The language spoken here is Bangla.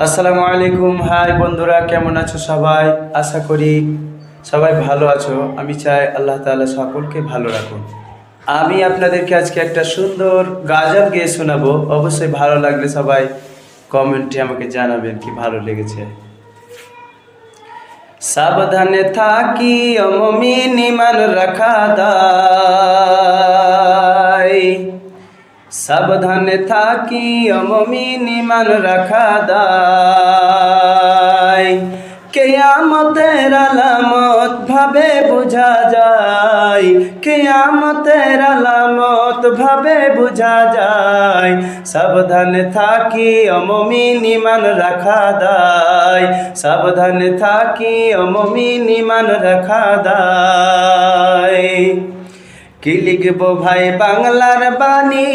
আসসালামু আলাইকুম। হাই বন্ধুরা, কেমন আছো সবাই? আশা করি সবাই ভালো আছো। আমি চাই আল্লাহ তাআলা সকলকে ভালো রাখুন। আমি আপনাদেরকে আজকে একটা সুন্দর গাজন গেয়ে শোনাবো। অবশ্যই ভালো লাগলে সবাই কমেন্টে আমাকে জানাবেন কি ভালো লেগেছে। সাবধানে থাকি অমমিন ইমান রাখা দায়। সাবধানে থাকি অমমিন ইমান রাখা দায়। কিয়ামতের আলামত ভাবে বুঝা যায়, কিয়ামতের আলামত ভাবে বুঝা যায়। সাবধানে থাকি অমমিন ইমান রাখা দায়। সাবধানে থাকি অমমিন ইমান রাখা দায়। কি লিখবো ভাই বাংলার বাণী,